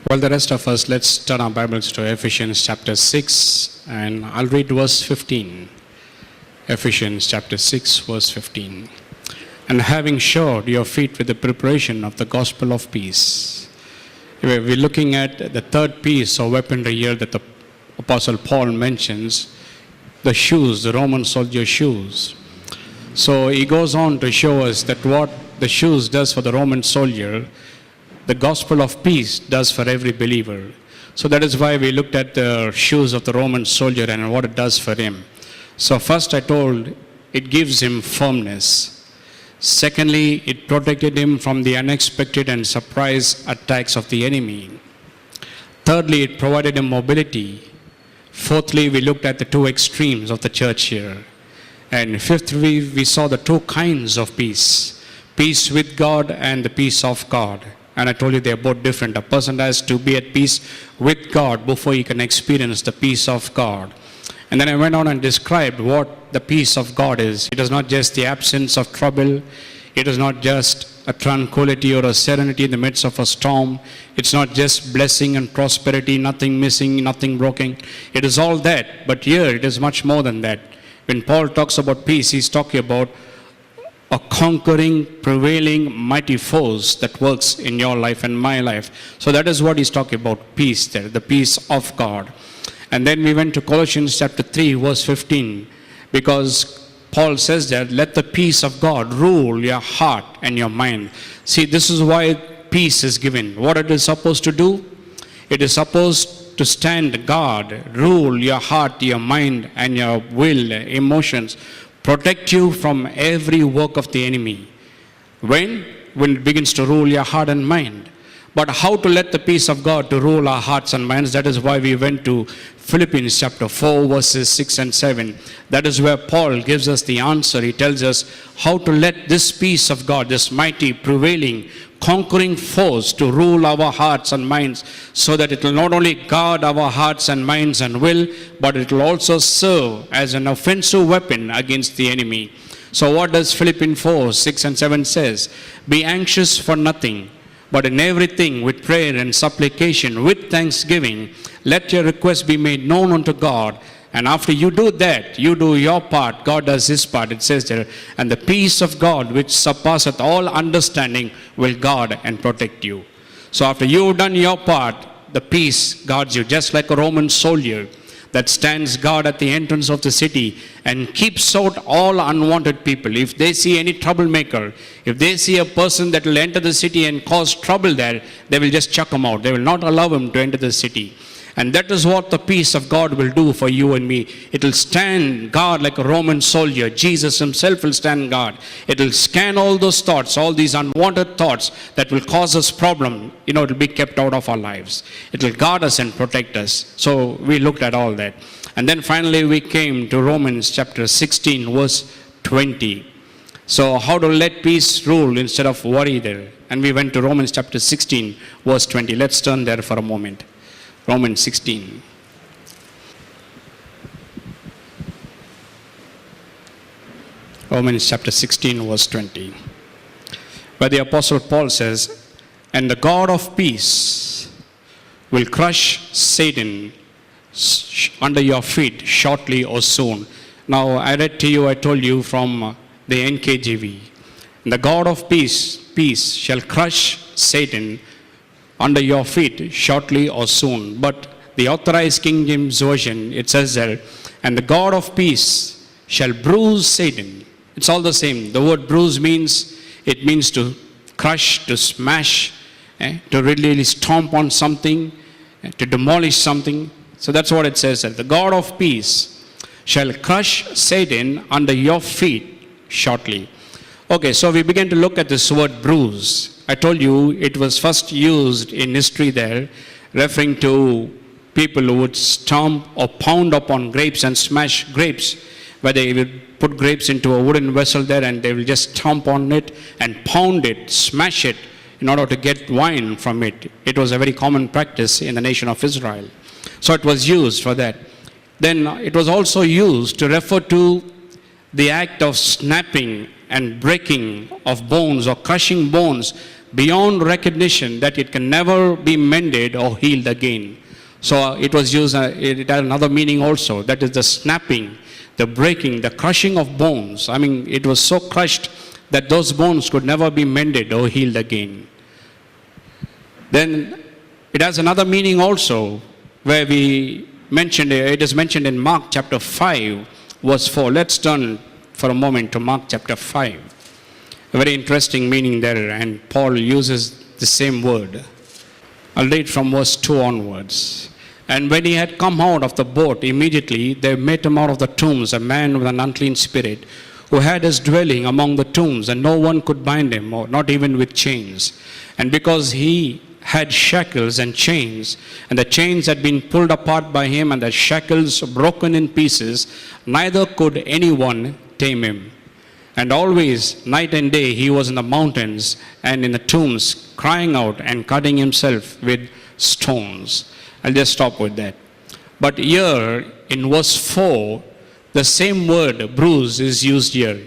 Well, the rest of us, let's turn our Bibles to Ephesians chapter 6, and I'll read verse 15. Ephesians chapter 6, verse 15. And having shod your feet with the preparation of the gospel of peace. We're looking at the third piece of weaponry here that the Apostle Paul mentions, the shoes, the Roman soldier shoes. So he goes on to show us that what the shoes does for the Roman soldier, the gospel of peace does for every believer. So that is why we looked at the shoes of the Roman soldier and what it does for him. So first I told, it gives him firmness. Secondly, it protected him from the unexpected and surprise attacks of the enemy. Thirdly, it provided him mobility. Fourthly, we looked at the two extremes of the church here. And fifthly, we saw the two kinds of peace. Peace with God and the peace of God. And I told you they are both different. A person has to be at peace with God before he can experience the peace of God. And then I went on and described what the peace of God is. It is not just the absence of trouble. It is not just a tranquility or a serenity in the midst of a storm. It's not just blessing and prosperity, nothing missing, nothing broken. It is all that. But here it is much more than that. When Paul talks about peace, he's talking about a conquering, prevailing, mighty force that works in your life and my life. So that is what he's talking about, peace there, the peace of God. And then we went to Colossians chapter 3, verse 15, because Paul says that, let the peace of God rule your heart and your mind. See, this is why peace is given. What it is supposed to do? It is supposed to stand guard, rule your heart, your mind, and your will, emotions, protect you from every work of the enemy. When it begins to rule your heart and mind. But how to let the peace of God to rule our hearts and minds? That is why we went to Philippians chapter 4, verses 6 and 7. That is where Paul gives us the answer. He tells us how to let this peace of God, this mighty, prevailing, conquering force to rule our hearts and minds, so that it will not only guard our hearts and minds and will, but it will also serve as an offensive weapon against the enemy. So what does Philippians 4, 6 and 7 says? Be anxious for nothing, but in everything with prayer and supplication, with thanksgiving, let your requests be made known unto God. And after you do that, you do your part, God does his part. It says there, and the peace of God, which surpasseth all understanding, will guard and protect you. So after you've done your part, the peace guards you, just like a Roman soldier that stands guard at the entrance of the city and keeps out all unwanted people. If they see any troublemaker, if they see a person that will enter the city and cause trouble there, they will just chuck him out. They will not allow him to enter the city. And that is what the peace of God will do for you and me. It will stand guard like a Roman soldier. Jesus himself will stand guard. It will scan all those thoughts, all these unwanted thoughts that will cause us problem. It will be kept out of our lives. It will guard us and protect us. So we looked at all that. And then finally we came to Romans chapter 16, verse 20. So how to let peace rule instead of worry there. And we went to Romans chapter 16, verse 20. Let's turn there for a moment. Romans 16. Romans chapter 16, verse 20. Where the Apostle Paul says, and the God of peace will crush Satan under your feet shortly or soon. Now, I read to you, I told you from the NKJV. The God of peace shall crush Satan under your feet shortly or soon. But the Authorized King James Version, it says there, and the God of peace shall bruise Satan. It's all the same. The word bruise means to crush, to smash, to really stomp on something, to demolish something. So that's what it says there. The God of peace shall crush Satan under your feet shortly. Okay, so we begin to look at this word bruise. I told you it was first used in history there, referring to people who would stomp or pound upon grapes and smash grapes, where they would put grapes into a wooden vessel there and they will just stomp on it and pound it, smash it in order to get wine from it. It was a very common practice in the nation of Israel. So it was used for that. Then it was also used to refer to the act of snapping and breaking of bones or crushing bones beyond recognition that it can never be mended or healed again. So it was used, it had another meaning also. That is the snapping, the breaking, the crushing of bones. I mean, it was so crushed that those bones could never be mended or healed again. Then it has another meaning also, where we mentioned, it is mentioned in Mark chapter 5, verse 4. Let's turn for a moment to Mark chapter 5. A very interesting meaning there, and Paul uses the same word. I'll read from verse 2 onwards. And when he had come out of the boat, immediately there met him out of the tombs a man with an unclean spirit, who had his dwelling among the tombs, and no one could bind him, or not even with chains. And because he had shackles and chains, and the chains had been pulled apart by him, and the shackles broken in pieces, neither could anyone tame him. And always, night and day, he was in the mountains and in the tombs, crying out and cutting himself with stones. I'll just stop with that. But here, in verse 4, the same word, bruise, is used here.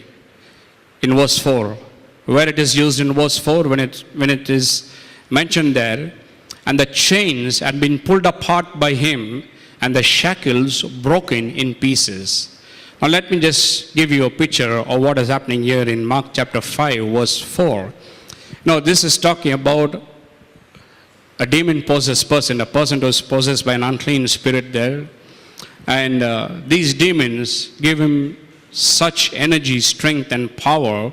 In verse 4. Where it is used in verse 4, when it is mentioned there, and the chains had been pulled apart by him, and the shackles broken in pieces. Now let me just give you a picture of what is happening here in Mark chapter 5, verse 4. Now this is talking about a demon-possessed person, a person who is possessed by an unclean spirit there. And these demons give him such energy, strength, and power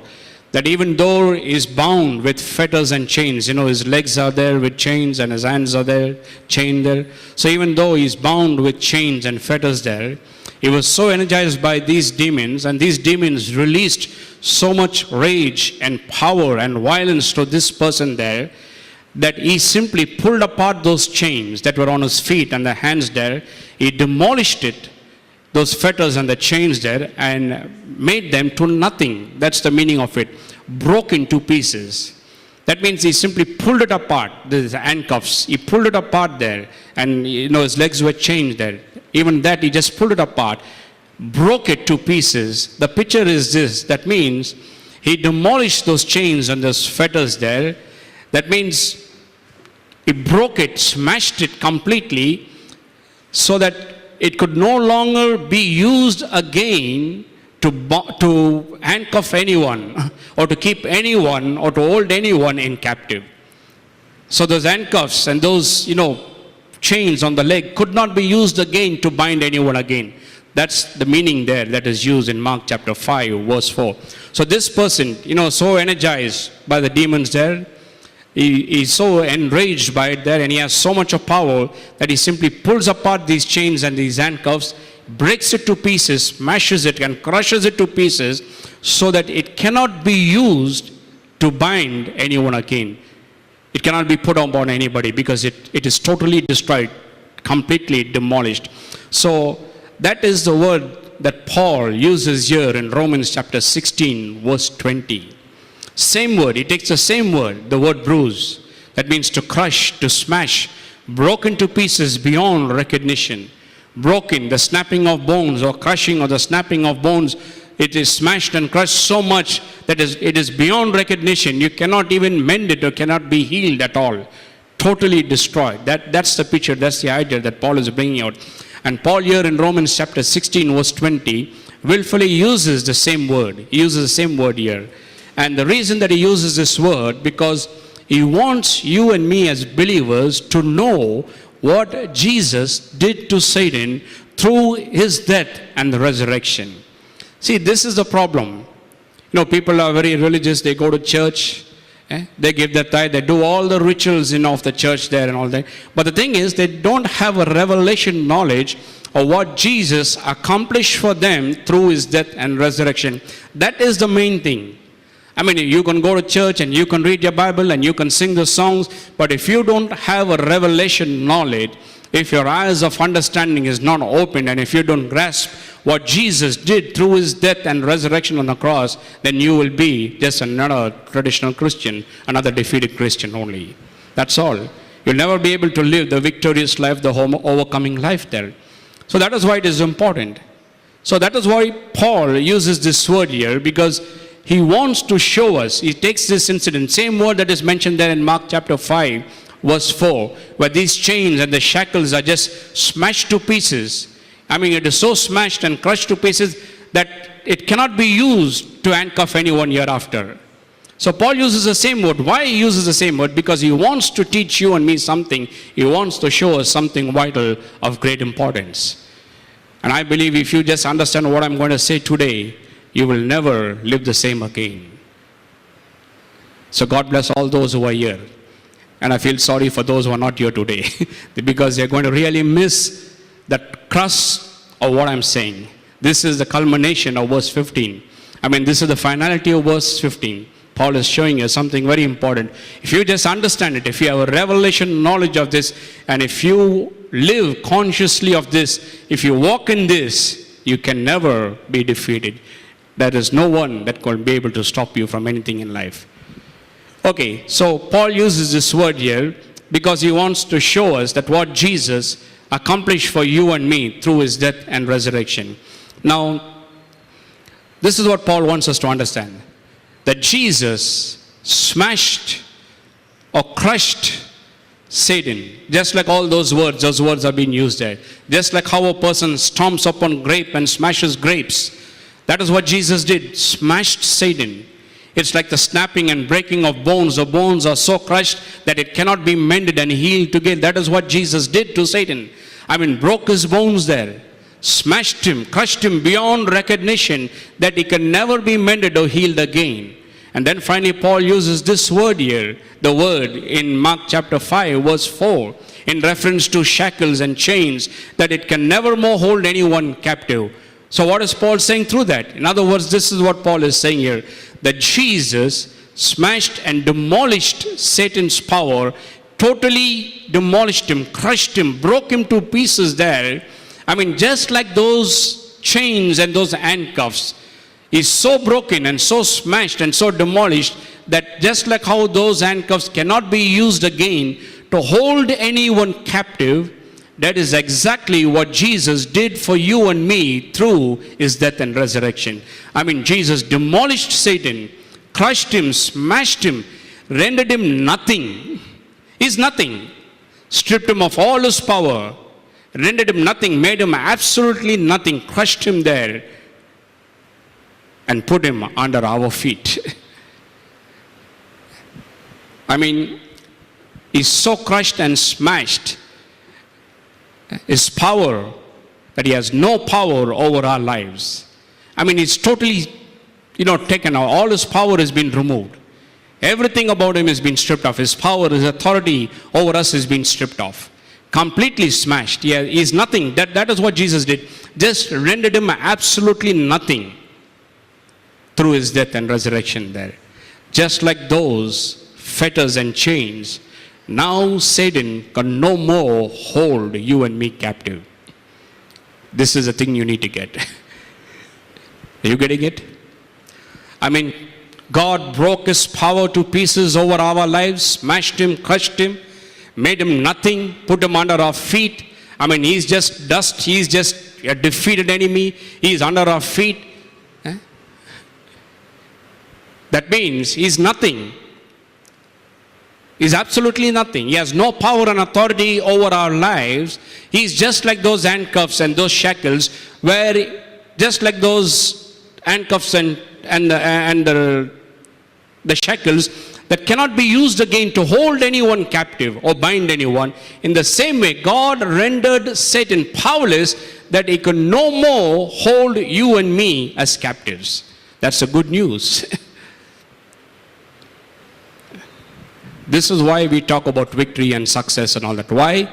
that even though he is bound with fetters and chains, his legs are there with chains and his hands are there, chained there. So even though he is bound with chains and fetters there, he was so energized by these demons, and these demons released so much rage and power and violence to this person there, that he simply pulled apart those chains that were on his feet and the hands there. He demolished it, those fetters and the chains there, and made them to nothing. That's the meaning of it. Broke into pieces. That means he simply pulled it apart. The handcuffs, he pulled it apart there, and his legs were chained there. Even that, he just pulled it apart, broke it to pieces. The picture is this. That means he demolished those chains and those fetters there. That means he broke it, smashed it completely, so that it could no longer be used again to handcuff anyone, or to keep anyone, or to hold anyone in captive. So those handcuffs and those, chains on the leg could not be used again to bind anyone again. That's the meaning there that is used in Mark chapter 5, verse 4. So this person, so energized by the demons there, he's so enraged by it there, and he has so much of power that he simply pulls apart these chains and these handcuffs, breaks it to pieces, smashes it and crushes it to pieces, so that it cannot be used to bind anyone again. It cannot be put upon anybody, because it is totally destroyed, completely demolished. So that is the word that Paul uses here in Romans chapter 16, verse 20. Same word, he takes the same word, the word bruise. That means to crush, to smash, broken to pieces beyond recognition. Broken, the snapping of bones, or crushing, or the snapping of bones. It is smashed and crushed so much that it is beyond recognition. You cannot even mend it, or cannot be healed at all. Totally destroyed. That's the picture, that's the idea that Paul is bringing out. And Paul here in Romans chapter 16, verse 20, willfully uses the same word. He uses the same word here. And the reason that he uses this word, because he wants you and me as believers to know what Jesus did to Satan through his death and the resurrection. See, this is the problem. People are very religious. They go to church. They give their tithe. They do all the rituals of the church there and all that. But the thing is, they don't have a revelation knowledge of what Jesus accomplished for them through his death and resurrection. That is the main thing. I mean, you can go to church and you can read your Bible and you can sing the songs, but if you don't have a revelation knowledge, if your eyes of understanding is not open, and if you don't grasp what Jesus did through his death and resurrection on the cross, then you will be just another traditional Christian, another defeated Christian only. That's all. You'll never be able to live the victorious life, the overcoming life there. So that is why it is important. So that is why Paul uses this word here, because he wants to show us. He takes this incident, same word that is mentioned there in Mark chapter 5, verse 4, where these chains and the shackles are just smashed to pieces. I mean, it is so smashed and crushed to pieces that it cannot be used to handcuff anyone hereafter. So Paul uses the same word. Why he uses the same word? Because he wants to teach you and me something. He wants to show us something vital of great importance. And I believe if you just understand what I'm going to say today, you will never live the same again. So God bless all those who are here. And I feel sorry for those who are not here today, because they're going to really miss that crux of what I'm saying. This is the culmination of verse 15. I mean, this is the finality of verse 15. Paul is showing us something very important. If you just understand it, if you have a revelation knowledge of this, and if you live consciously of this, if you walk in this, you can never be defeated. There is no one that can be able to stop you from anything in life. Okay, so Paul uses this word here because he wants to show us that what Jesus accomplished for you and me through his death and resurrection. Now, this is what Paul wants us to understand. That Jesus smashed or crushed Satan. Just like all those words are being used there. Just like how a person stomps upon grape and smashes grapes. That is what Jesus did, smashed Satan. It's like the snapping and breaking of bones. The bones are so crushed that it cannot be mended and healed again. That is what Jesus did to Satan. I mean, broke his bones there. Smashed him, crushed him beyond recognition that he can never be mended or healed again. And then finally Paul uses this word here, the word in Mark chapter 5 verse 4, in reference to shackles and chains, that it can never more hold anyone captive. So what is Paul saying through that? In other words, this is what Paul is saying here, that Jesus smashed and demolished Satan's power, totally demolished him, crushed him, broke him to pieces there. I mean, just like those chains and those handcuffs is so broken and so smashed and so demolished that just like how those handcuffs cannot be used again to hold anyone captive, that is exactly what Jesus did for you and me through his death and resurrection. I mean, Jesus demolished Satan, crushed him, smashed him, rendered him nothing. He's nothing. Stripped him of all his power, rendered him nothing, made him absolutely nothing, crushed him there, and put him under our feet. I mean, he's so crushed and smashed, his power, that he has no power over our lives. I mean, he's totally, taken out. All his power has been removed. Everything about him has been stripped off. His power, his authority over us has been stripped off. Completely smashed. Yeah, he's nothing. That is what Jesus did. Just rendered him absolutely nothing through his death and resurrection there. Just like those fetters and chains, now Satan can no more hold you and me captive. This is the thing you need to get. Are you getting it? I mean, God broke his power to pieces over our lives, smashed him, crushed him, made him nothing, put him under our feet. I mean, he's just dust. He's just a defeated enemy. He's under our feet. That means he's nothing. He's absolutely nothing. He has no power and authority over our lives. He's just like those handcuffs and those shackles, where just like those handcuffs and the shackles that cannot be used again to hold anyone captive or bind anyone. In the same way, God rendered Satan powerless, that he could no more hold you and me as captives. That's the good news. This is why we talk about victory and success and all that. Why?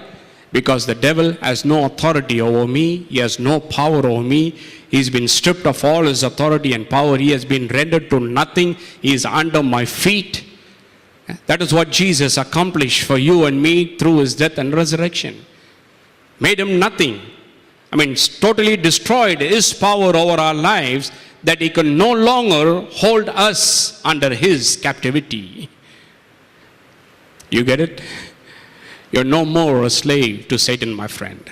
Because the devil has no authority over me. He has no power over me. He's been stripped of all his authority and power. He has been rendered to nothing. He is under my feet. That is what Jesus accomplished for you and me through his death and resurrection. Made him nothing. I mean, totally destroyed his power over our lives, that he can no longer hold us under his captivity. You get it? You're no more a slave to Satan, my friend.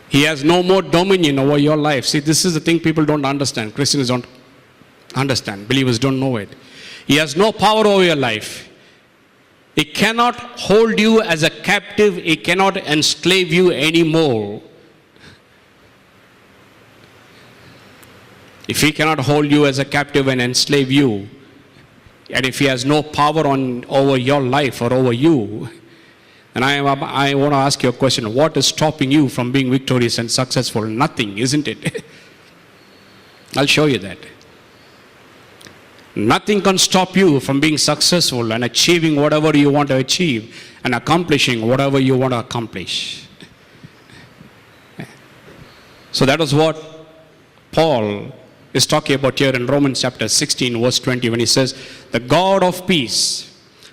He has no more dominion over your life. See, this is the thing people don't understand. Christians don't understand. Believers don't know it. He has no power over your life. He cannot hold you as a captive. He cannot enslave you anymore. If he cannot hold you as a captive and enslave you, and if he has no power over your life or over you, and I want to ask you a question. What is stopping you from being victorious and successful? Nothing, isn't it? I'll show you that. Nothing can stop you from being successful and achieving whatever you want to achieve and accomplishing whatever you want to accomplish. So that is what Paul is talking about here in Romans chapter 16 verse 20 when he says, the God of peace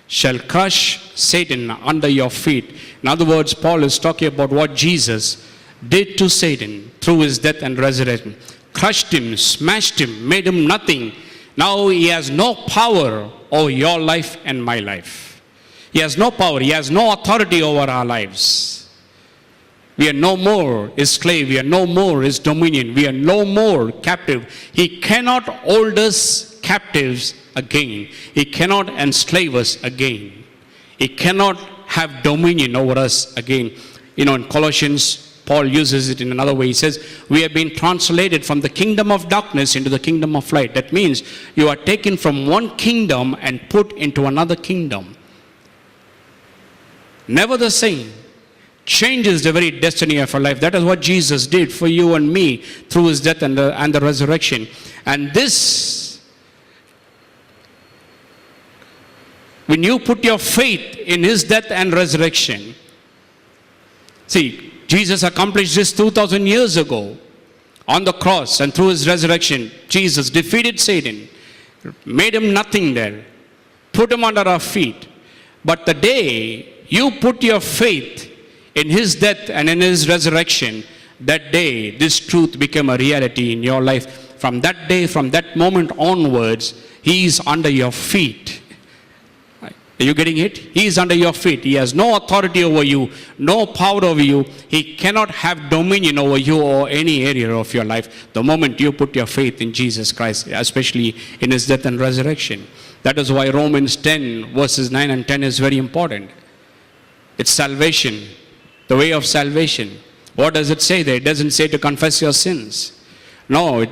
shall crush Satan under your feet. In other words, Paul is talking about what Jesus did to Satan through his death and resurrection. Crushed him, smashed him, made him nothing. Now he has no power over your life and my life. He has no power. He has no authority over our lives. We are no more his slave. We are no more his dominion. We are no more captive. He cannot hold us captives again. He cannot enslave us again. He cannot have dominion over us again. In Colossians, Paul uses it in another way. He says, we have been translated from the kingdom of darkness into the kingdom of light. That means you are taken from one kingdom and put into another kingdom. Never the same. Changes the very destiny of our life. That is what Jesus did for you and me through his death and the resurrection. And this, when you put your faith in his death and resurrection, see, Jesus accomplished this 2,000 years ago on the cross, and through his resurrection, Jesus defeated Satan, made him nothing there, put him under our feet. But the day you put your faith in his death and in his resurrection, that day this truth became a reality in your life. From that day, from that moment onwards, he is under your feet. Are you getting it? He is under your feet. He has no authority over you, no power over you. He cannot have dominion over you or any area of your life the moment you put your faith in Jesus Christ, especially in his death and resurrection. That is why Romans 10 verses 9 and 10 is very important. It's salvation, the way of salvation. What does it say there? It doesn't say to confess your sins. No, it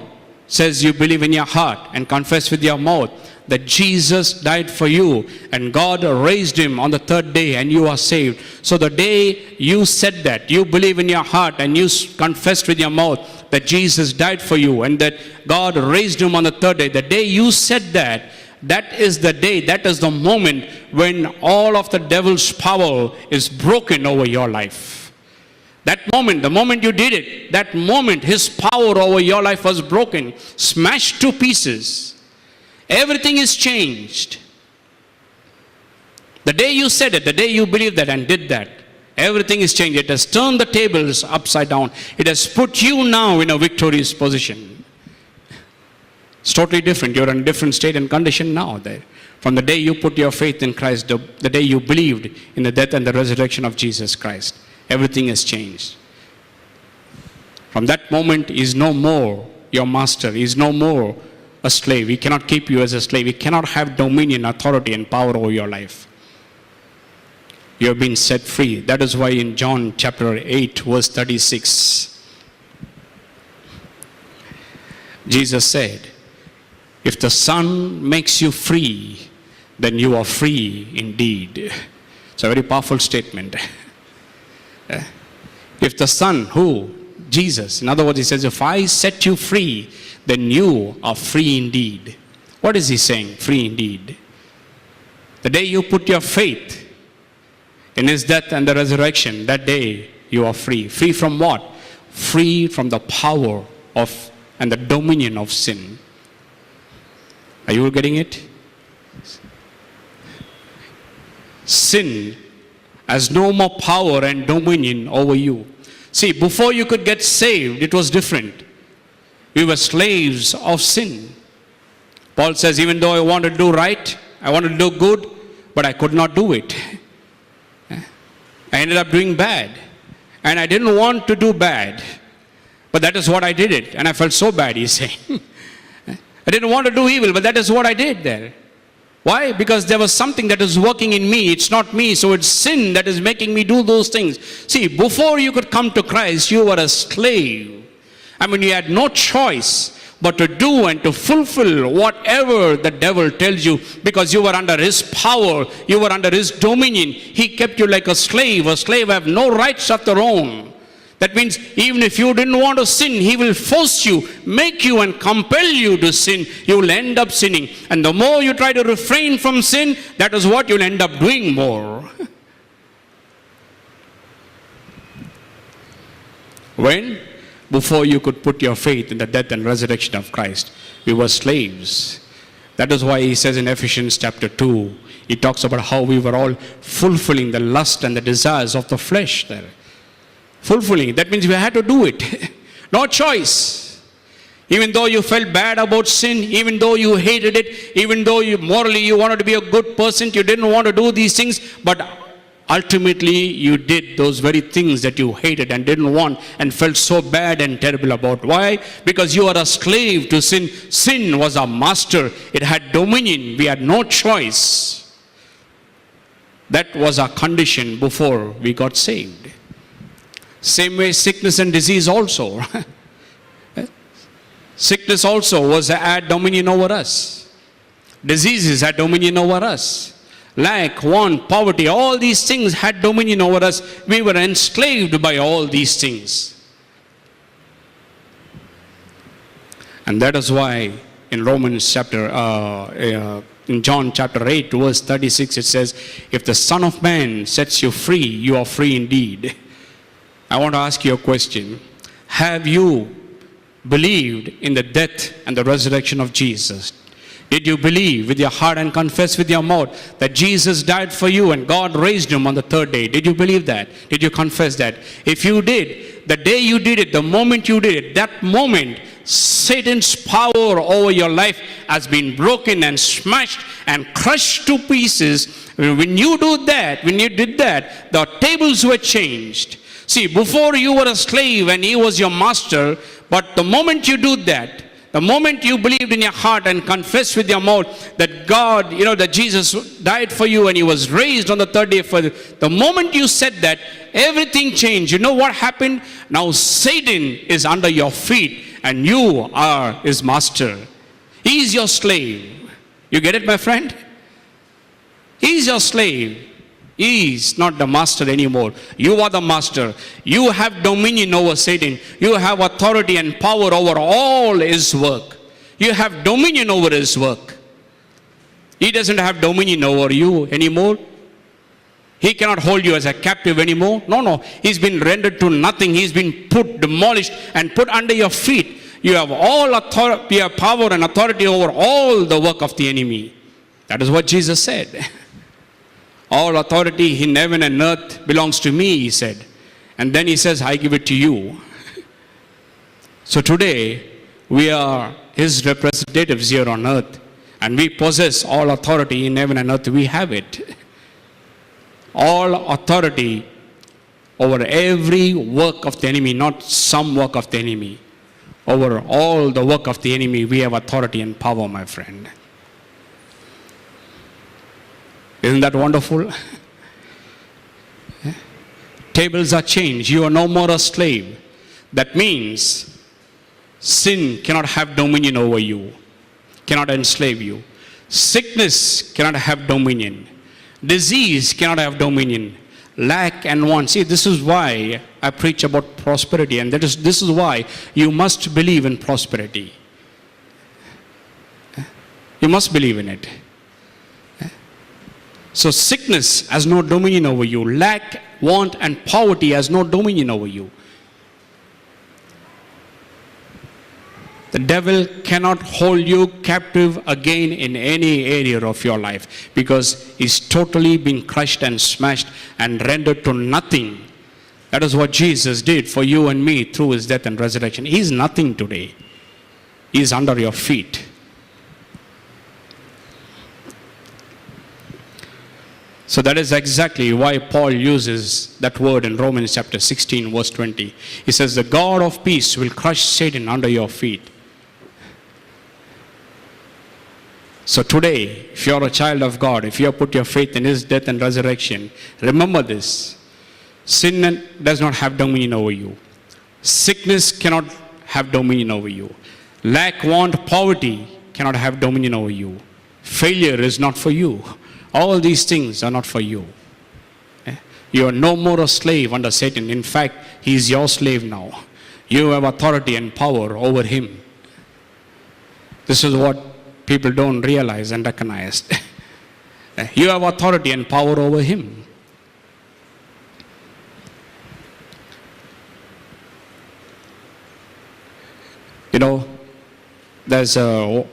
says you believe in your heart and confess with your mouth that Jesus died for you and God raised him on the third day and you are saved. So the day you said that, you believe in your heart and you confessed with your mouth that Jesus died for you and that God raised him on the third day, the day you said that, that is the day, that is the moment when all of the devil's power is broken over your life. That moment, the moment you did it, that moment his power over your life was broken, smashed to pieces. Everything is changed. The day you said it, the day you believed that and did that, everything is changed. It has turned the tables upside down. It has put you now in a victorious position. It's totally different. You're in a different state and condition now there. From the day you put your faith in Christ, the day you believed in the death and the resurrection of Jesus Christ, everything has changed. From that moment, he is no more your master. He is no more a slave. He cannot keep you as a slave. He cannot have dominion, authority, and power over your life. You have been set free. That is why in John chapter 8, verse 36, Jesus said, if the Son makes you free, then you are free indeed. It's a very powerful statement. If the Son, who? Jesus. In other words, he says, if I set you free, then you are free indeed. What is he saying? Free indeed. The day you put your faith in his death and the resurrection, that day you are free. Free from what? Free from the power of and the dominion of sin. Are you getting it? Sin has no more power and dominion over you. See, before you could get saved, it was different. We were slaves of sin. Paul says, even though I wanted to do right, I wanted to do good, but I could not do it. I ended up doing bad. and I didn't want to do bad. But that is what I did it. And I felt so bad, he's saying. I didn't want to do evil, but that is what I did there. Why? Because there was something that is working in me. It's not me, so it's sin that is making me do those things. See, before you could come to Christ, you were a slave. I mean, you had no choice but to do and to fulfill whatever the devil tells you, because you were under his power, you were under his dominion. He kept you like a slave. A slave have no rights of their own. That means even if you didn't want to sin, he will force you, make you and compel you to sin. You will end up sinning. And the more you try to refrain from sin, that is what you'll end up doing more. When? Before you could put your faith in the death and resurrection of Christ, we were slaves. That is why he says in Ephesians chapter 2, he talks about how we were all fulfilling the lust and the desires of the flesh there. Fulfilling. That means we had to do it. No choice. Even though you felt bad about sin, even though you hated it, even though you morally you wanted to be a good person, you didn't want to do these things, but ultimately you did those very things that you hated and didn't want and felt so bad and terrible about. Why? Because you are a slave to sin. Sin was our master. It had dominion. We had no choice. That was our condition before we got saved. Same way sickness and disease also. Sickness also had dominion over us. Diseases had dominion over us. Lack, want, poverty, all these things had dominion over us. We were enslaved by all these things. And that is why in Romans chapter, in John chapter 8 verse 36 it says, if the Son of Man sets you free, you are free indeed. I want to ask you a question. Have you believed in the death and the resurrection of Jesus? Did you believe with your heart and confess with your mouth that Jesus died for you and God raised him on the third day? Did you believe that? Did you confess that? If you did, the day you did it, the moment you did it, that moment, Satan's power over your life has been broken and smashed and crushed to pieces. When you did that, the tables were changed. See, before you were a slave and he was your master, but the moment you do that, the moment you believed in your heart and confessed with your mouth that God, that Jesus died for you and he was raised on the third day for you, the moment you said that, everything changed. You know what happened? Now Satan is under your feet and you are his master. He is your slave. You get it, my friend? He is your slave. He is not the master anymore. You are the master. You have dominion over Satan. You have authority and power over all his work. You have dominion over his work. He doesn't have dominion over you anymore. He cannot hold you as a captive anymore. No. He's been rendered to nothing. He's been demolished and put under your feet. You have all authority, you have power and authority over all the work of the enemy. That is what Jesus said. All authority in heaven and earth belongs to me, he said. And then he says, I give it to you. So today, we are his representatives here on earth. And we possess all authority in heaven and earth. We have it. All authority over every work of the enemy, not some work of the enemy. Over all the work of the enemy, we have authority and power, my friend. Isn't that wonderful? Tables are changed. You are no more a slave. That means sin cannot have dominion over you, cannot enslave you. Sickness cannot have dominion. Disease cannot have dominion. Lack and want. See, this is why I preach about prosperity, and this is why you must believe in prosperity. You must believe in it. So sickness has no dominion over you. Lack, want, and poverty has no dominion over you. The devil cannot hold you captive again in any area of your life, because he's totally been crushed and smashed and rendered to nothing. That is what Jesus did for you and me through his death and resurrection. He's nothing today. He's under your feet. So that is exactly why Paul uses that word in Romans chapter 16, verse 20. He says, the God of peace will crush Satan under your feet. So today, if you are a child of God, if you have put your faith in His death and resurrection, remember this. Sin does not have dominion over you. Sickness cannot have dominion over you. Lack, want, poverty cannot have dominion over you. Failure is not for you. All these things are not for you. You are no more a slave under Satan. In fact, he is your slave now. You have authority and power over him. This is what people don't realize and recognize. You have authority and power over him. You know, there's a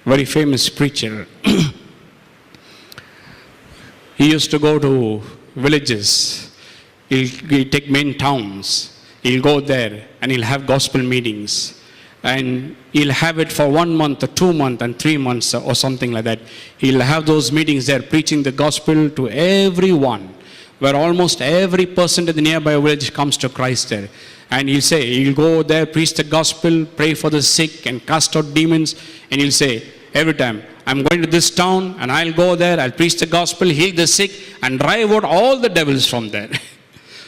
very famous preacher. He used to go to villages. He'll take main towns. He'll go there and he'll have gospel meetings. And he'll have it for 1 month or 2 months and 3 months or something like that. He'll have those meetings there preaching the gospel to everyone, where almost every person in the nearby village comes to Christ there. And he'll go there, preach the gospel, pray for the sick and cast out demons. And he'll say, every time, I'm going to this town and I'll go there, I'll preach the gospel, heal the sick and drive out all the devils from there.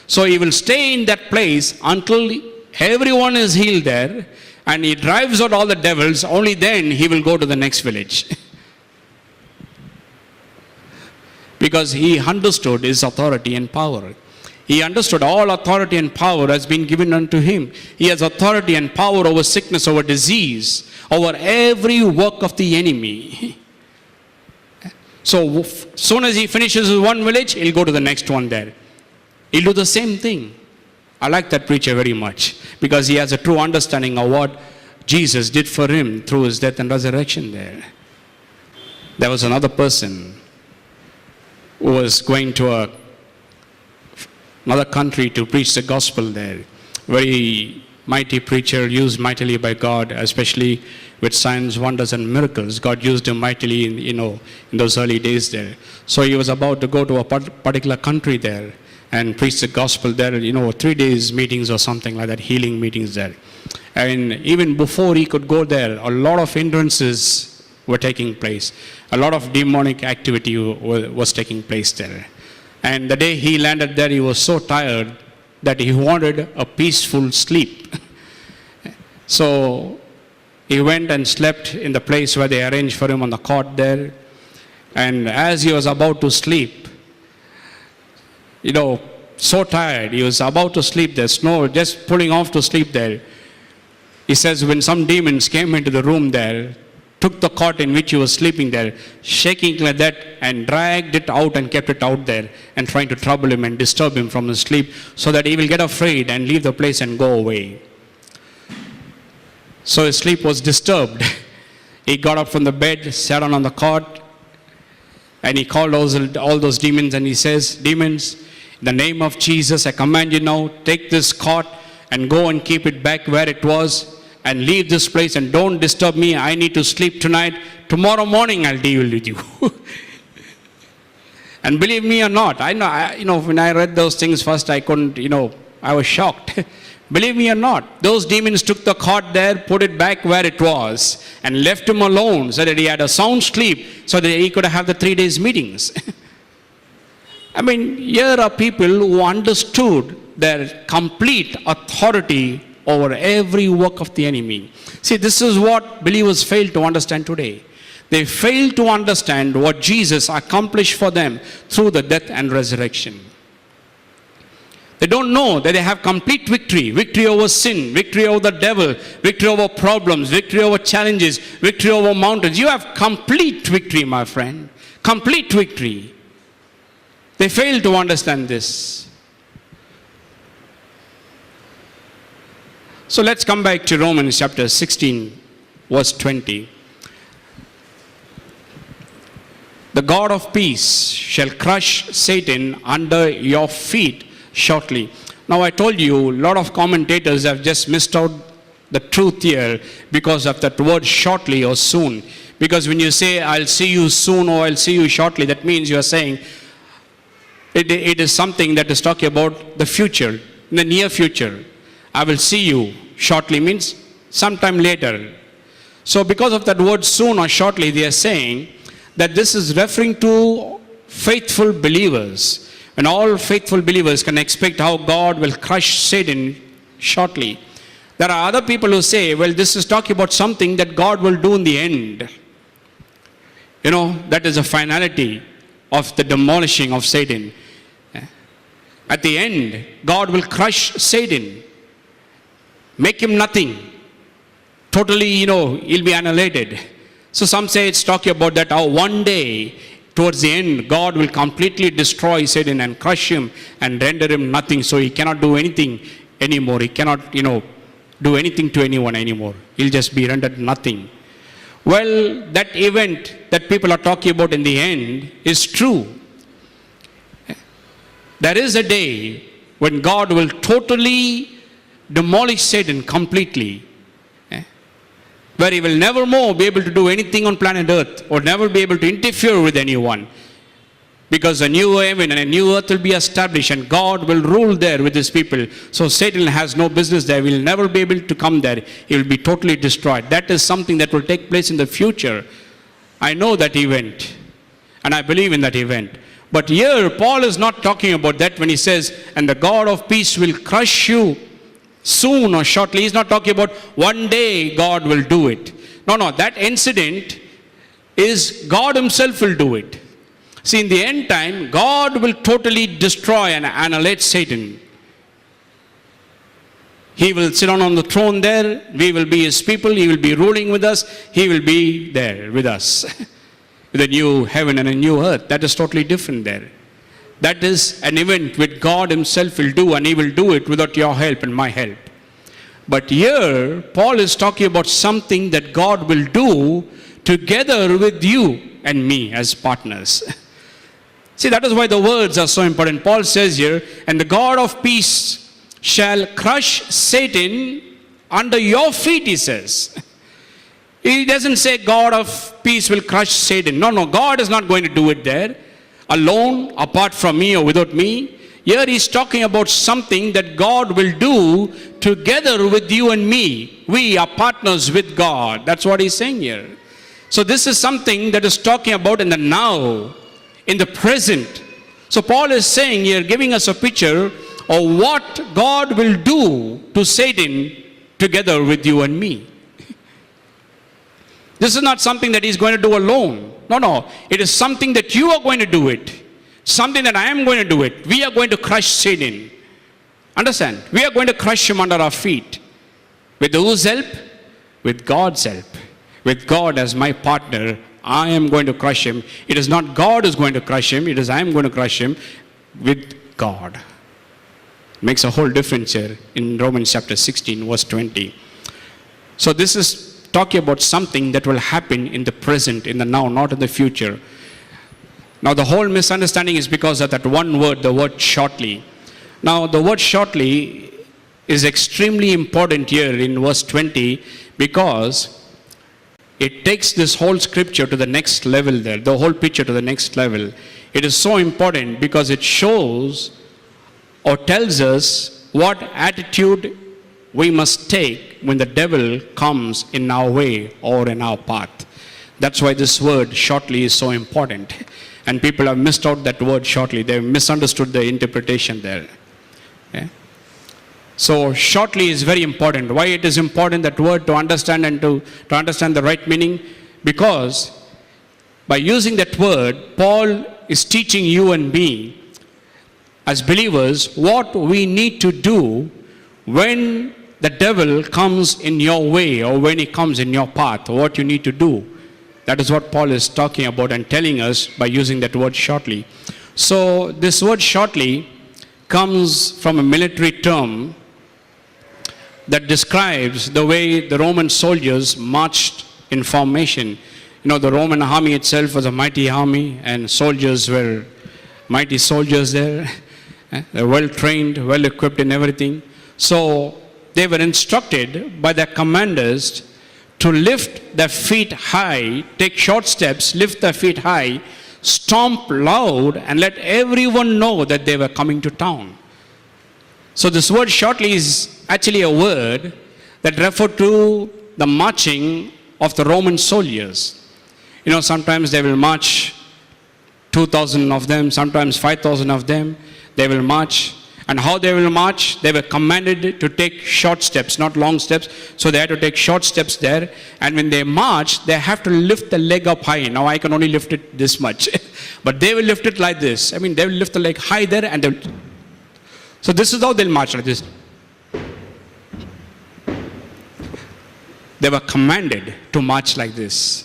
So he will stay in that place until everyone is healed there and he drives out all the devils. Only then he will go to the next village. Because he understood his authority and power. He understood all authority and power has been given unto him. He has authority and power over sickness, over disease, over every work of the enemy. So soon as he finishes with one village, he'll go to the next one there. He'll do the same thing. I like that preacher very much because he has a true understanding of what Jesus did for him through his death and resurrection there. There was another person who was going to another country to preach the gospel there. Very mighty preacher, used mightily by God, especially with signs, wonders, and miracles. God used him mightily in those early days there. So he was about to go to a particular country there and preach the gospel there, 3 days meetings or something like that, healing meetings there. And even before he could go there, a lot of hindrances were taking place. A lot of demonic activity was taking place there. And the day he landed there, he was so tired that he wanted a peaceful sleep. So he went and slept in the place where they arranged for him on the cot there. And as he was about to sleep, so tired, he was about to sleep there, just pulling off to sleep there. He says when some demons came into the room there, took the cot in which he was sleeping there, shaking like that, and dragged it out and kept it out there and trying to trouble him and disturb him from his sleep so that he will get afraid and leave the place and go away. So his sleep was disturbed. He got up from the bed, sat down on the cot, and he called all those demons and he says, demons, in the name of Jesus, I command you now, take this cot and go and keep it back where it was and leave this place and don't disturb me. I need to sleep tonight. Tomorrow morning I'll deal with you. And believe me or not, I know, when I read those things first, I couldn't, I was shocked. Believe me or not, those demons took the cot there, put it back where it was, and left him alone so that he had a sound sleep so that he could have the 3 days meetings. I mean, here are people who understood their complete authority over every work of the enemy. See, this is what believers fail to understand today. They fail to understand what Jesus accomplished for them through the death and resurrection. They don't know that they have complete victory. Victory over sin, victory over the devil, victory over problems, victory over challenges, victory over mountains. You have complete victory, my friend. Complete victory. They fail to understand this. So let's come back to Romans chapter 16, verse 20. The God of peace shall crush Satan under your feet shortly. Now I told you, a lot of commentators have just missed out the truth here because of that word shortly or soon. Because when you say, I'll see you soon or I'll see you shortly, that means you are saying, It is something that is talking about the future, in the near future. I will see you shortly means sometime later. So because of that word soon or shortly, they are saying that this is referring to faithful believers. And all faithful believers can expect how God will crush Satan shortly. There are other people who say, well, this is talking about something that God will do in the end. You know, that is a finality of the demolishing of Satan. At the end, God will crush Satan, make him nothing. Totally, he'll be annihilated. So some say it's talking about that how one day, towards the end, God will completely destroy Satan and crush him and render him nothing. So he cannot do anything anymore. He cannot, do anything to anyone anymore. He'll just be rendered nothing. Well, that event that people are talking about in the end is true. There is a day when God will totally demolish Satan completely, where he will never more be able to do anything on planet Earth or never be able to interfere with anyone, because a new heaven and a new earth will be established and God will rule there with his people. So Satan has no business there. He will never be able to come there. He will be totally destroyed. That is something that will take place in the future. I know that event and I believe in that event. But here Paul is not talking about that when he says, and the God of peace will crush you soon or shortly. He's not talking about one day God will do it. No, that incident is God himself will do it. See, in the end time, God will totally destroy and annihilate Satan. He will sit on the throne there. We will be his people. He will be ruling with us. He will be there with us. With a new heaven and a new earth. That is totally different there. That is an event which God himself will do, and he will do it without your help and my help. But here, Paul is talking about something that God will do together with you and me as partners. See, that is why the words are so important. Paul says here, and the God of peace shall crush Satan under your feet, he says. He doesn't say God of peace will crush Satan. No, God is not going to do it there alone, apart from me or without me. Here he's talking about something that God will do together with you and me. We are partners with God. That's what he's saying here. So this is something that is talking about in the now, in the present. So Paul is saying here, giving us a picture of what God will do to Satan together with you and me. This is not something that he's going to do alone. No. It is something that you are going to do it. Something that I am going to do it. We are going to crush Satan. Understand? We are going to crush him under our feet. With whose help? With God's help. With God as my partner, I am going to crush him. It is not God who is going to crush him. It is I am going to crush him with God. It makes a whole difference here in Romans chapter 16, verse 20. So this is talking about something that will happen in the present, in the now, not in the future. Now the whole misunderstanding is because of that one word, the word shortly. Now the word shortly is extremely important here in verse 20, because it takes this whole scripture to the next level there, the whole picture to the next level. It is so important because it shows or tells us what attitude we must take when the devil comes in our way or in our path. That's why this word shortly is so important. And people have missed out that word shortly. They've misunderstood the interpretation there. Okay? So shortly is very important. Why it is important, that word, to understand and to understand the right meaning? Because by using that word, Paul is teaching you and me as believers what we need to do when the devil comes in your way or when he comes in your path, what you need to do. That is what Paul is talking about and telling us by using that word shortly. So this word shortly comes from a military term that describes the way the Roman soldiers marched in formation. You know, the Roman army itself was a mighty army, and soldiers were mighty soldiers there. They're well trained, well equipped in everything. So they were instructed by their commanders to lift their feet high, take short steps, lift their feet high, stomp loud and let everyone know that they were coming to town. So this word shortly is actually a word that referred to the marching of the Roman soldiers. You know, sometimes they will march 2,000 of them, sometimes 5,000 of them. They will march. And how they will march? They were commanded to take short steps, not long steps. So they had to take short steps there. And when they march, they have to lift the leg up high. Now I can only lift it this much. But they will lift it like this. I mean, they will lift the leg high there and they'll... So this is how they'll march, like this. They were commanded to march like this.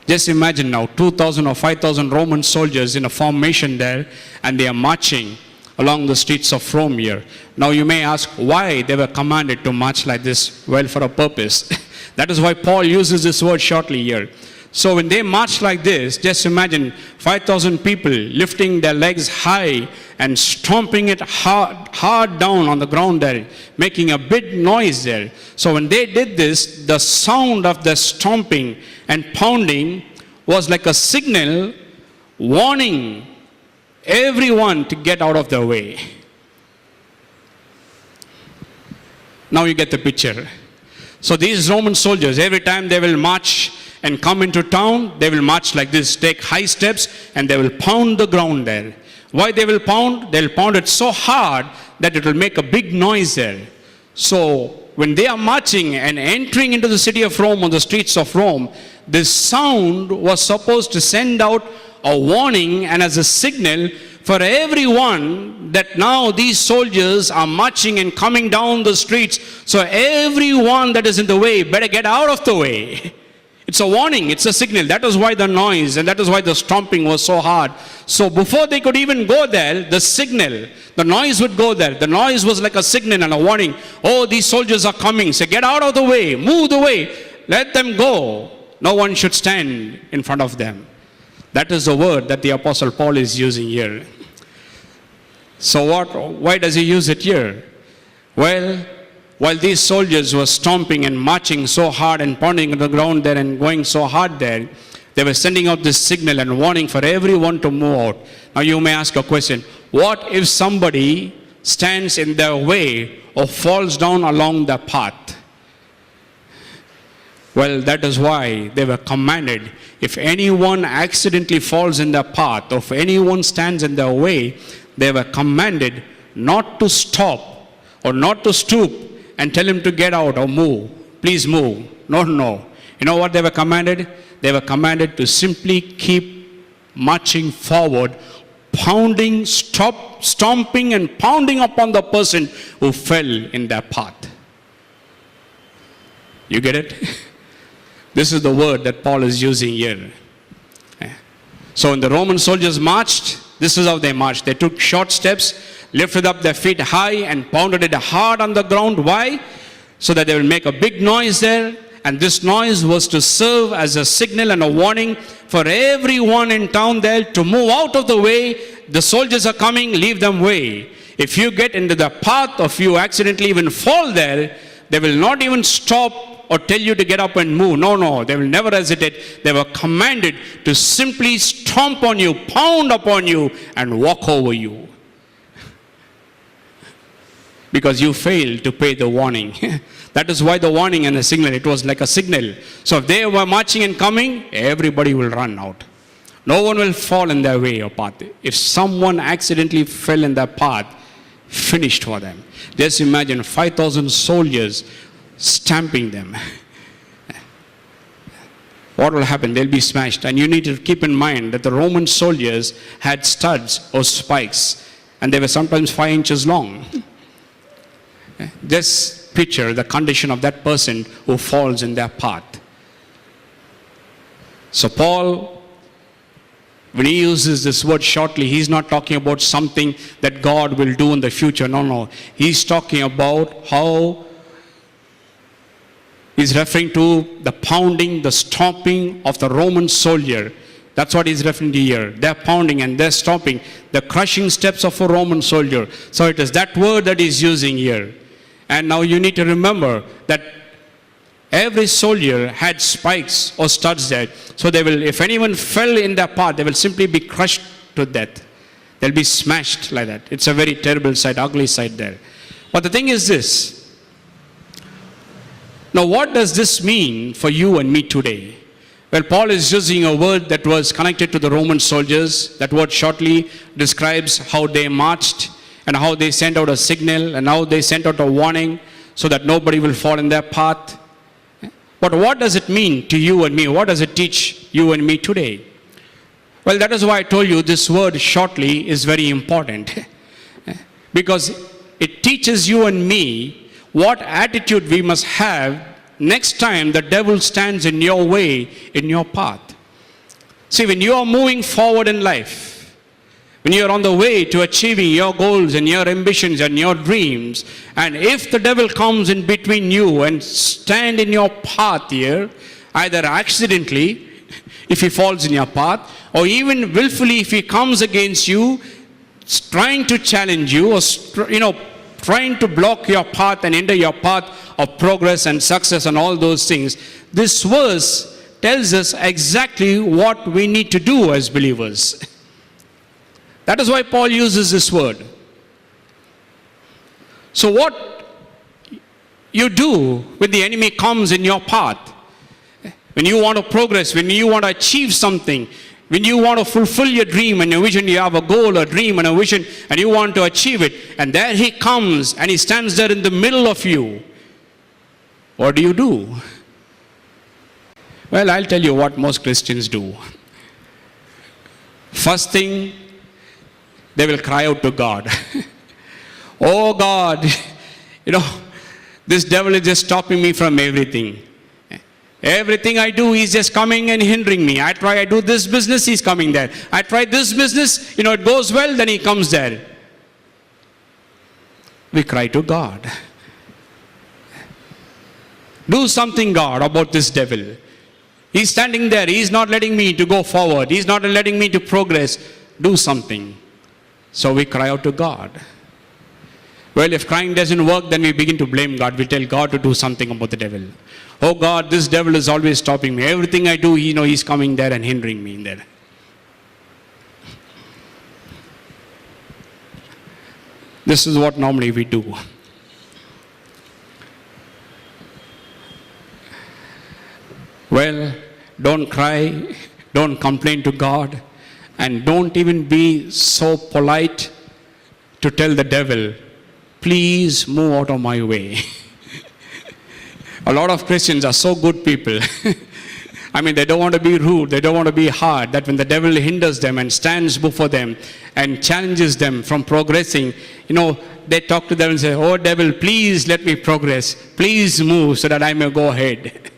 Just imagine now, 2,000 or 5,000 Roman soldiers in a formation there, and they are marching along the streets of Rome here. Now you may ask why they were commanded to march like this. Well, for a purpose. That is why Paul uses this word shortly here. So when they march like this, just imagine 5,000 people lifting their legs high and stomping it hard down on the ground there, making a big noise there. So when they did this, the sound of the stomping and pounding was like a signal warning everyone to get out of their way. Now you get the picture. So these Roman soldiers, every time they will march and come into town, they will march like this, take high steps, and they will pound the ground there. Why they will pound? They'll pound it so hard that it will make a big noise there. So when they are marching and entering into the city of Rome, on the streets of Rome, this sound was supposed to send out a warning and as a signal for everyone that now these soldiers are marching and coming down the streets. So everyone that is in the way better get out of the way. It's a warning, it's a signal. That is why the noise and that is why the stomping was so hard. So before they could even go there, the signal, the noise would go there. The noise was like a signal and a warning. Oh, these soldiers are coming. So get out of the way, move the way, let them go. No one should stand in front of them. That is the word that the Apostle Paul is using here. So why does he use it here? Well, while these soldiers were stomping and marching so hard and pounding on the ground there and going so hard there, they were sending out this signal and warning for everyone to move out. Now you may ask a question, what if somebody stands in their way or falls down along the path? Well, that is why they were commanded, if anyone accidentally falls in their path, or if anyone stands in their way, they were commanded not to stop or not to stoop and tell him to get out or move. Please move. No. You know what they were commanded? They were commanded to simply keep marching forward, pounding, stomping and pounding upon the person who fell in their path. You get it? This is the word that Paul is using here. So when the Roman soldiers marched, this is how they marched. They took short steps, lifted up their feet high and pounded it hard on the ground. Why? So that they will make a big noise there. And this noise was to serve as a signal and a warning for everyone in town there to move out of the way. The soldiers are coming, leave them way. If you get into the path or if you accidentally even fall there, they will not even stop or tell you to get up and move. No, they will never hesitate. They were commanded to simply stomp on you, pound upon you, and walk over you. Because you failed to pay the warning. That is why the warning and the signal, it was like a signal. So if they were marching and coming, everybody will run out. No one will fall in their way or path. If someone accidentally fell in their path, finished for them. Just imagine 5,000 soldiers stamping them. What will happen? They'll be smashed. And you need to keep in mind that the Roman soldiers had studs or spikes, and they were sometimes 5 inches long. Just picture the condition of that person who falls in their path. So Paul, when he uses this word shortly, he's not talking about something that God will do in the future. No. He's talking about how he's referring to the pounding, the stomping of the Roman soldier. That's what he's referring to here. They're pounding and they're stomping, the crushing steps of a Roman soldier. So it is that word that he's using here. And now you need to remember that Every soldier had spikes or studs there. So they will, if anyone fell in their path, they will simply be crushed to death. They'll be smashed like that. It's a very terrible sight, ugly sight there. But the thing is this. Now what does this mean for you and me today? Well, Paul is using a word that was connected to the Roman soldiers. That word shortly describes how they marched and how they sent out a signal and how they sent out a warning so that nobody will fall in their path. But what does it mean to you and me? What does it teach you and me today? Well, that is why I told you this word shortly is very important. Because it teaches you and me what attitude we must have next time the devil stands in your way, in your path. See, when you are moving forward in life, when you are on the way to achieving your goals and your ambitions and your dreams, and if the devil comes in between you and stand in your path here, either accidentally, if he falls in your path, or even willfully if he comes against you, trying to challenge you, or trying to block your path and hinder your path of progress and success and all those things, this verse tells us exactly what we need to do as believers. That is why Paul uses this word. So what you do when the enemy comes in your path, when you want to progress, when you want to achieve something, when you want to fulfill your dream and your vision, you have a goal, a dream and a vision, and you want to achieve it, and there he comes and he stands there in the middle of you. What do? Well, I'll tell you what most Christians do. First thing, they will cry out to God. Oh God, this devil is just stopping me from everything. Everything I do, he's just coming and hindering me. I do this business, he's coming there. I try this business, it goes well, then he comes there. We cry to God. Do something, God, about this devil. He's standing there. He's not letting me to go forward. He's not letting me to progress. Do something. So we cry out to God. Well, if crying doesn't work, then we begin to blame God. We tell God to do something about the devil. Oh God, this devil is always stopping me. Everything I do, he's coming there and hindering me in there. This is what normally we do. Well, don't cry, don't complain to God, and don't even be so polite to tell the devil, please move out of my way. A lot of Christians are so good people. They don't want to be rude, they don't want to be hard, that when the devil hinders them and stands before them and challenges them from progressing, they talk to them and say, oh devil, please let me progress. Please move so that I may go ahead.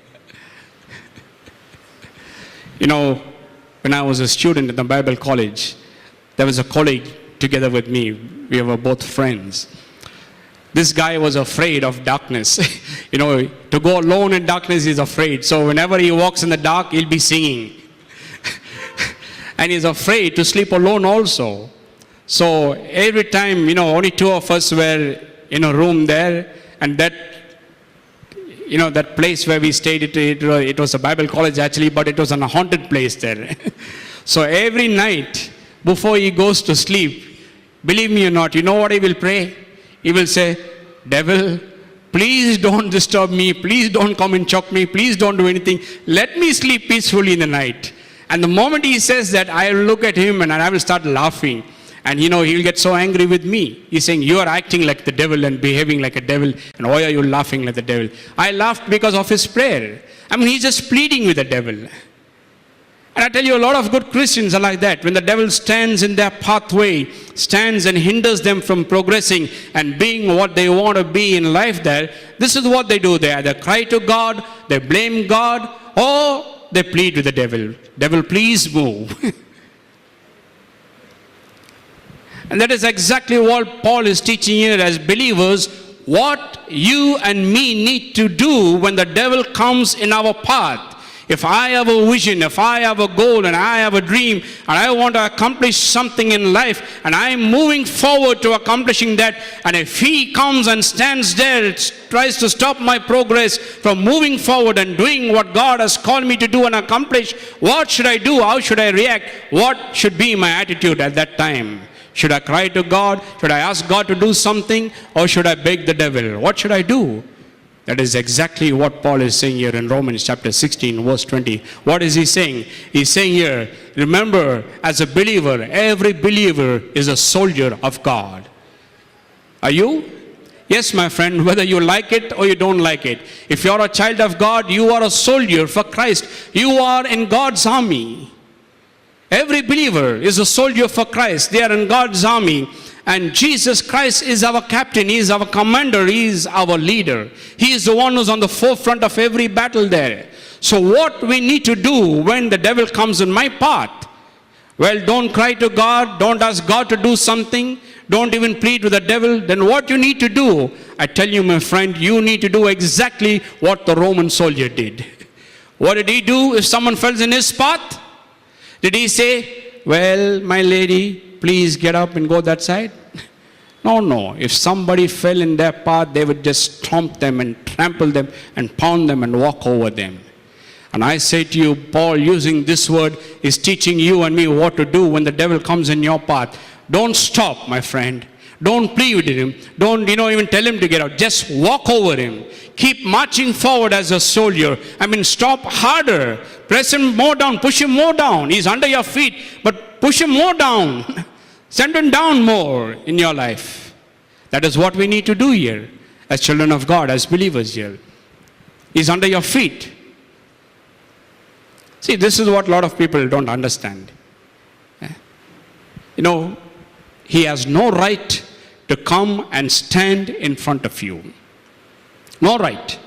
When I was a student at the Bible college, there was a colleague together with me. We were both friends. This guy was afraid of darkness. To go alone in darkness, he's afraid. So whenever he walks in the dark, he'll be singing. And he's afraid to sleep alone also. So every time, only two of us were in a room there, and that place where we stayed, it was a Bible college actually, but it was a haunted place there. So every night, before he goes to sleep, believe me or not, you know what he will pray? He will say, devil, please don't disturb me. Please don't come and choke me. Please don't do anything. Let me sleep peacefully in the night. And the moment he says that, I will look at him and I will start laughing. And he'll get so angry with me. He's saying, you are acting like the devil and behaving like a devil. And why are you laughing like the devil? I laughed because of his prayer. He's just pleading with the devil. And I tell you, a lot of good Christians are like that. When the devil stands in their pathway, stands and hinders them from progressing and being what they want to be in life there, this is what they do. They either cry to God, they blame God, or they plead with the devil. Devil, please move. And that is exactly what Paul is teaching here as believers, what you and me need to do when the devil comes in our path. If I have a vision, if I have a goal and I have a dream and I want to accomplish something in life and I am moving forward to accomplishing that, and if he comes and stands there, tries to stop my progress from moving forward and doing what God has called me to do and accomplish, what should I do? How should I react? What should be my attitude at that time? Should I cry to God? Should I ask God to do something? Or should I beg the devil? What should I do? That is exactly what Paul is saying here in Romans chapter 16, verse 20. What is he saying? He's saying here, remember, as a believer, every believer is a soldier of God. Are you? Yes, my friend, whether you like it or you don't like it. If you're a child of God, you are a soldier for Christ. You are in God's army. Every believer is a soldier for Christ. They are in God's army. And Jesus Christ is our captain. He is our commander. He is our leader. He is the one who's on the forefront of every battle there. So what we need to do when the devil comes in my path? Well, don't cry to God. Don't ask God to do something. Don't even plead with the devil. Then what you need to do, I tell you, my friend, you need to do exactly what the Roman soldier did. What did he do if someone fell in his path? Did he say, well, my lady, please get up and go that side? No. If somebody fell in their path, they would just stomp them and trample them and pound them and walk over them. And I say to you, Paul, using this word, is teaching you and me what to do when the devil comes in your path. Don't stop, my friend. Don't plead with him. Don't, even tell him to get out. Just walk over him. Keep marching forward as a soldier. Stop harder. Press him more down. Push him more down. He's under your feet, but push him more down. Send him down more in your life. That is what we need to do here as children of God, as believers here. He's under your feet. See, this is what a lot of people don't understand. He has no right to come and stand in front of you. No right.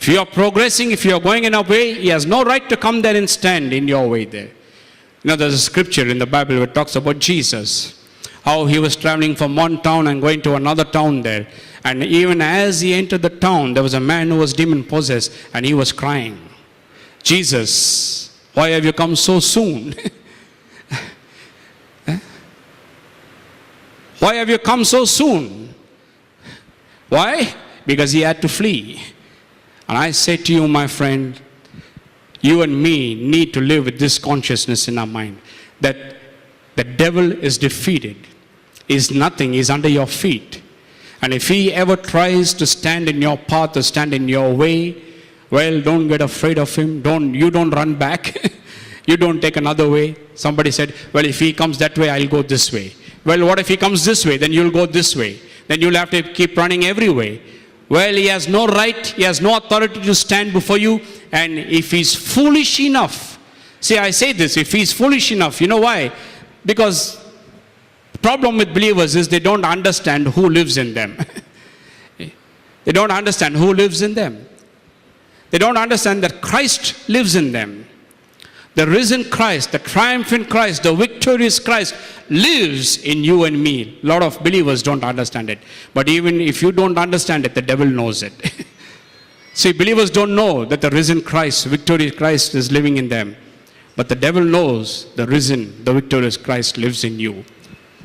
If you are progressing, if you are going in a way, he has no right to come there and stand in your way there. There's a scripture in the Bible where it talks about Jesus, how he was traveling from one town and going to another town there. And even as he entered the town, there was a man who was demon possessed and he was crying, Jesus, why have you come so soon? Why have you come so soon? Why? Because he had to flee. And I say to you, my friend, you and me need to live with this consciousness in our mind, that the devil is defeated. He's nothing. He's under your feet. And if he ever tries to stand in your path or stand in your way, well, don't get afraid of him. You don't run back. You don't take another way. Somebody said, well, if he comes that way, I'll go this way. Well, what if he comes this way? Then you'll go this way. Then you'll have to keep running every way. Well, he has no right, he has no authority to stand before you. And if he's foolish enough, see, I say this, if he's foolish enough, you know why? Because the problem with believers is they don't understand who lives in them. They don't understand who lives in them. They don't understand that Christ lives in them. The risen Christ, the triumphant Christ, the victorious Christ lives in you and me. A lot of believers don't understand it. But even if you don't understand it, the devil knows it. See, believers don't know that the risen Christ, victorious Christ is living in them. But the devil knows the risen, the victorious Christ lives in you.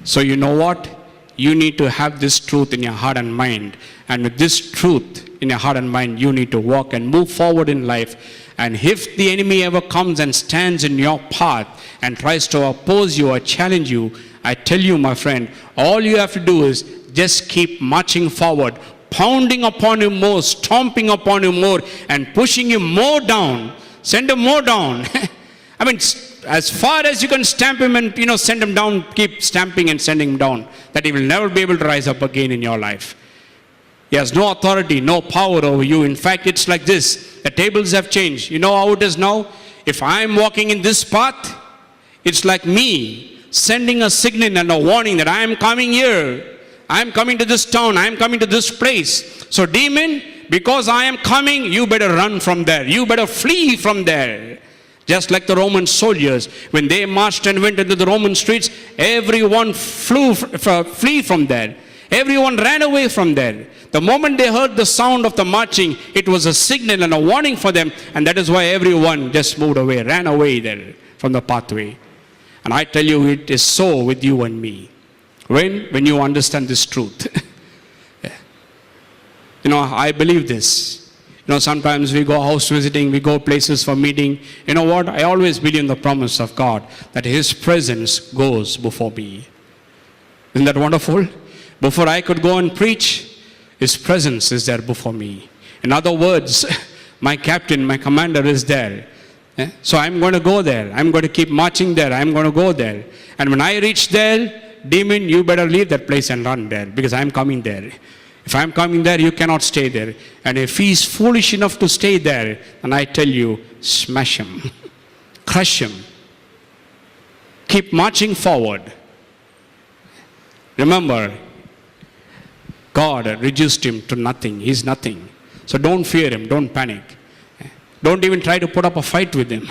So you know what? You need to have this truth in your heart and mind. And with this truth in your heart and mind, you need to walk and move forward in life. And if the enemy ever comes and stands in your path and tries to oppose you or challenge you, I tell you, my friend, all you have to do is just keep marching forward, pounding upon him more, stomping upon him more, and pushing him more down. Send him more down. As far as you can stamp him and, send him down, keep stamping and sending him down, that he will never be able to rise up again in your life. He has no authority, no power over you. In fact, it's like this. The tables have changed. You know how it is now? If I'm walking in this path, it's like me sending a signal and a warning that I am coming here. I am coming to this town. I am coming to this place. So demon, because I am coming, you better run from there. You better flee from there. Just like the Roman soldiers, when they marched and went into the Roman streets, everyone flee from there. Everyone ran away from there. The moment they heard the sound of the marching, it was a signal and a warning for them. And that is why everyone just moved away, ran away there from the pathway. And I tell you, it is so with you and me. When you understand this truth. I believe this. Sometimes we go house visiting, we go places for meeting. You know what? I always believe in the promise of God that His presence goes before me. Isn't that wonderful? Before I could go and preach, His presence is there before me. In other words, my captain, my commander is there. So I'm going to go there. I'm going to keep marching there. I'm going to go there. And when I reach there, demon, you better leave that place and run there, because I'm coming there. If I'm coming there, you cannot stay there. And if he's foolish enough to stay there, then I tell you, smash him, crush him. Keep marching forward. Remember, God reduced him to nothing. He's nothing. So don't fear him. Don't panic. Don't even try to put up a fight with him.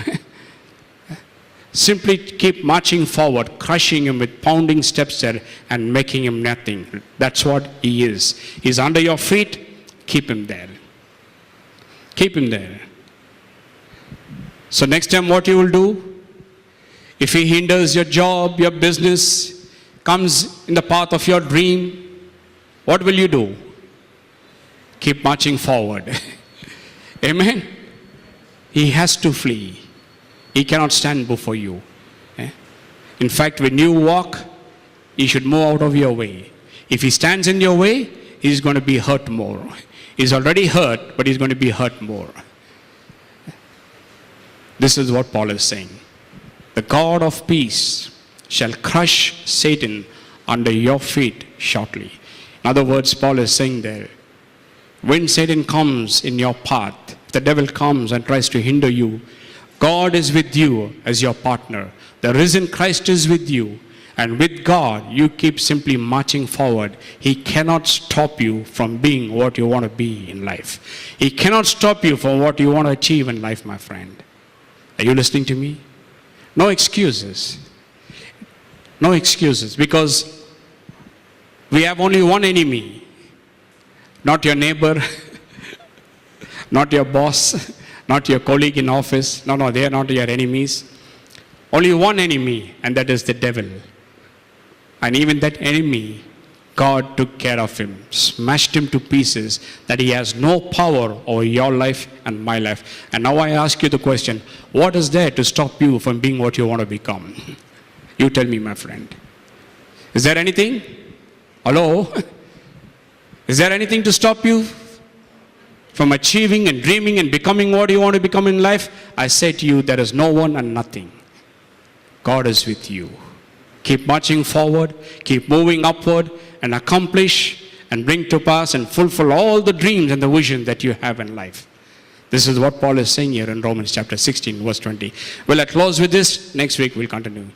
Simply keep marching forward, crushing him with pounding steps there and making him nothing. That's what he is. He's under your feet. Keep him there. Keep him there. So next time what you will do, if he hinders your job, your business, comes in the path of your dream, what will you do? Keep marching forward. Amen? He has to flee. He cannot stand before you. In fact, when you walk, he should move out of your way. If he stands in your way, he's going to be hurt more. He's already hurt, but he's going to be hurt more. This is what Paul is saying. The God of peace shall crush Satan under your feet shortly. In other words, Paul is saying there, when Satan comes in your path, the devil comes and tries to hinder you, God is with you as your partner. The risen Christ is with you. And with God, you keep simply marching forward. He cannot stop you from being what you want to be in life. He cannot stop you from what you want to achieve in life, my friend. Are you listening to me? No excuses. No excuses. Because we have only one enemy. Not your neighbor. Not your boss. Not your colleague in office. No, they are not your enemies. Only one enemy, and that is the devil. And even that enemy, God took care of him, smashed him to pieces, that he has no power over your life and my life. And now I ask you the question, what is there to stop you from being what you want to become? You tell me, my friend. Is there anything? Hello? Is there anything to stop you from achieving and dreaming and becoming what you want to become in life? I say to you, there is no one and nothing. God is with you. Keep marching forward, keep moving upward, and accomplish and bring to pass and fulfill all the dreams and the vision that you have in life. This is what Paul is saying here in Romans chapter 16, verse 20. Well, I close with this. Next week we'll continue.